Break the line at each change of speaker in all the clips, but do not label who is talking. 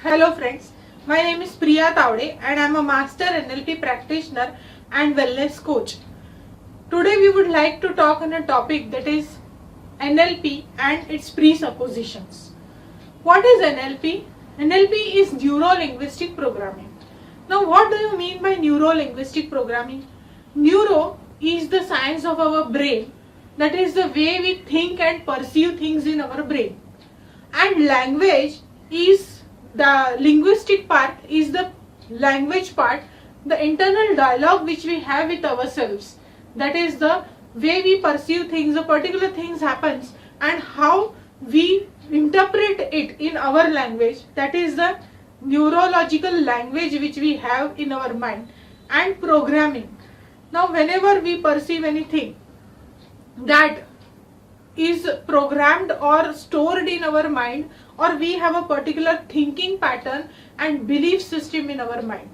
Hello friends, my name is Priya Tavde and I am a Master NLP practitioner and wellness coach. Today we would like to talk on a topic that is NLP and its presuppositions. What is NLP? NLP is NeuroLinguistic Programming. Now what do you mean by NeuroLinguistic Programming? Neuro is the science of our brain, that is the way we think and perceive things in our brain. And language is the linguistic part, is the language part, the internal dialogue which we have with ourselves. That is the way we perceive things, a particular things happens and how we interpret it in our language. That is the neurological language which we have in our mind. And programming. Now whenever we perceive anything that is programmed or stored in our mind, or we have a particular thinking pattern and belief system in our mind.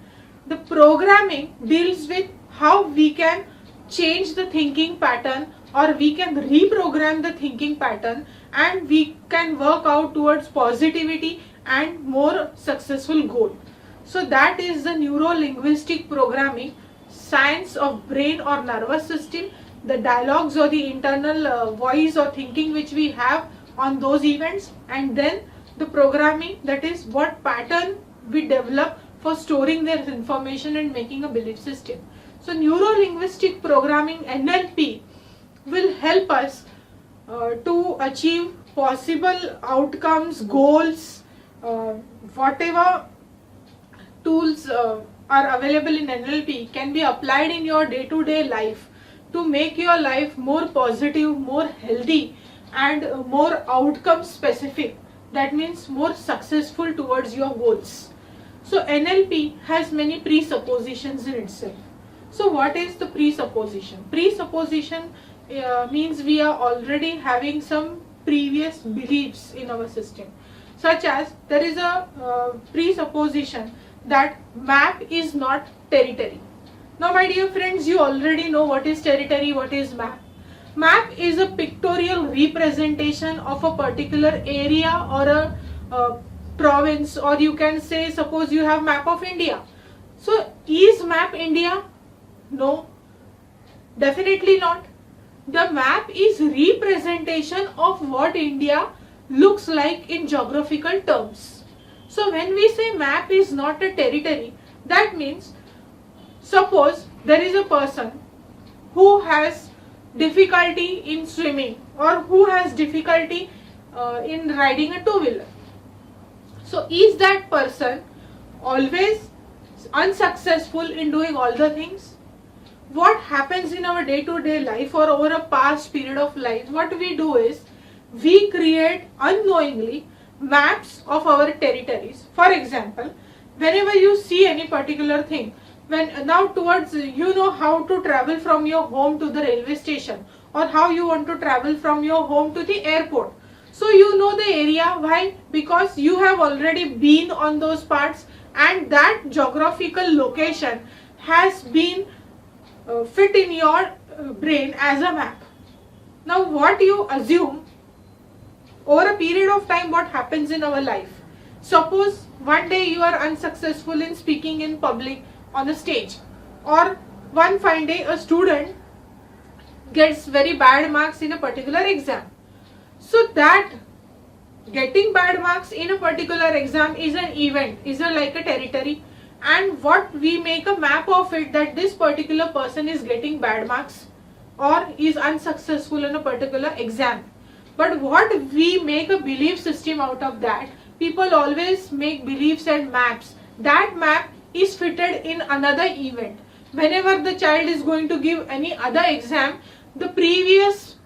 The programming deals with how we can change the thinking pattern or we can reprogram the thinking pattern and we can work out towards positivity and more successful goal. So that is the neuro-linguistic programming, science of brain or nervous system, the dialogues or the internal voice or thinking which we have on those events, and then the programming, that is what pattern we develop for storing their information and making a belief system. So neuro-linguistic programming NLP will help us to achieve possible outcomes, goals, whatever tools are available in NLP can be applied in your day-to-day life to make your life more positive, more healthy and more outcome specific. That means more successful towards your goals. So NLP has many presuppositions in itself. So what is the presupposition? Presupposition means we are already having some previous beliefs in our system. Such as there is a presupposition that map is not territory. Now my dear friends, you already know what is territory, what is map. Map is a pictorial representation of a particular area or a province, or you can say, suppose you have map of India. So is map India? No, definitely not. The map is representation of what India looks like in geographical terms. So when we say map is not a territory, that means suppose there is a person who has difficulty in swimming or who has difficulty in riding a two-wheeler. So is that person always unsuccessful in doing all the things? What happens in our day-to-day life or over a past period of life, what we do is we create unknowingly maps of our territories. For example, whenever you see any particular thing, when now towards, you know how to travel from your home to the railway station or how you want to travel from your home to the airport. So you know the area. Why? Because you have already been on those parts and that geographical location has been fit in your brain as a map. Now what you assume over a period of time, what happens in our life? Suppose one day you are unsuccessful in speaking in public on a stage, or one fine day a student gets very bad marks in a particular exam. So that getting bad marks in a particular exam is an event, is like a territory, and what we make a map of it, that this particular person is getting bad marks or is unsuccessful in a particular exam. But what we make a belief system out of that, people always make beliefs and maps. That map is fitted in another event. Whenever the child is going to give any other exam, the previous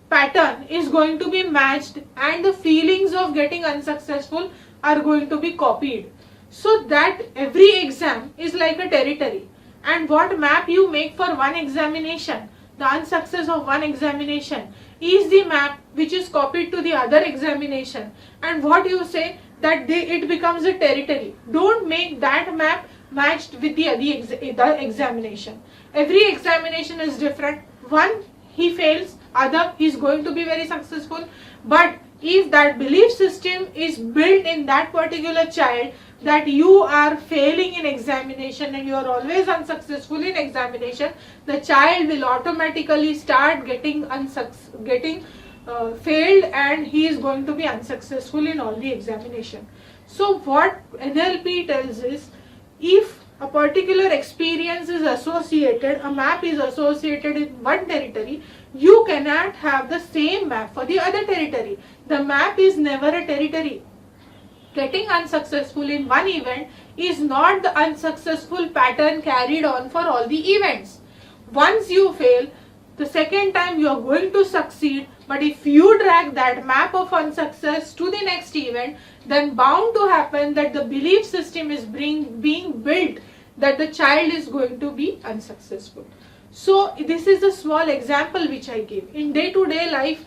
pattern is going to be matched and the feelings of getting unsuccessful are going to be copied. So that every exam is like a territory, and what map you make for one examination, the unsuccess of one examination is the map which is copied to the other examination, and what you say that it becomes a territory. Don't make that map matched with the other examination. Every examination is different. One he fails, other he is going to be very successful, but if that belief system is built in that particular child that you are failing in examination and you are always unsuccessful in examination, the child will automatically start getting failed, and he is going to be unsuccessful in all the examination. So what NLP tells is, if a particular experience is associated, a map is associated in one territory, you cannot have the same map for the other territory. The map is never a territory. Getting unsuccessful in one event is not the unsuccessful pattern carried on for all the events. Once you fail, the second time you are going to succeed, but if you drag that map of unsuccess to the next event, then bound to happen that the belief system is being built that the child is going to be unsuccessful. So this is a small example which I give. In day-to-day life,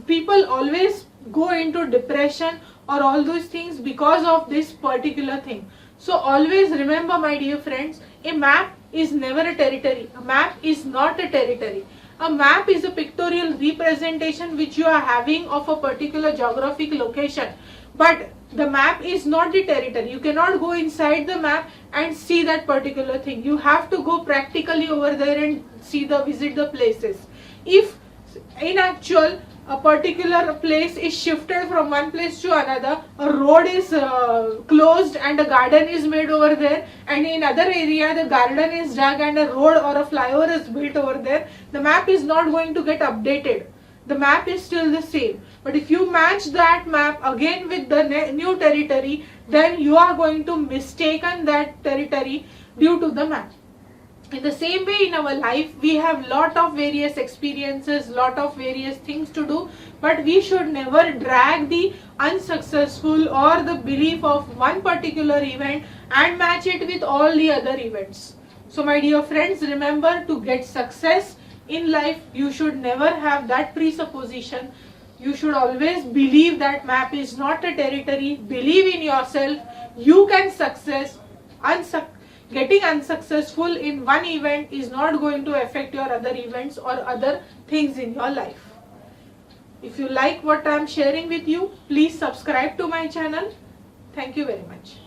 people always go into depression or all those things because of this particular thing. So always remember, my dear friends, a map is never a territory. A map is not a territory. A map is a pictorial representation which you are having of a particular geographic location. But the map is not the territory. You cannot go inside the map and see that particular thing. You have to go practically over there and visit the places. If in actual a particular place is shifted from one place to another, a road is closed and a garden is made over there, and in other area the garden is dug and a road or a flyover is built over there, the map is not going to get updated. The map is still the same. But if you match that map again with the new territory, then you are going to mistaken that territory due to the map. In the same way, in our life, we have lot of various experiences, lot of various things to do, but we should never drag the unsuccessful or the belief of one particular event and match it with all the other events. So my dear friends, remember, to get success in life, you should never have that presupposition. You should always believe that map is not a territory. Believe in yourself. You can success. Getting unsuccessful in one event is not going to affect your other events or other things in your life. If you like what I am sharing with you, please subscribe to my channel. Thank you very much.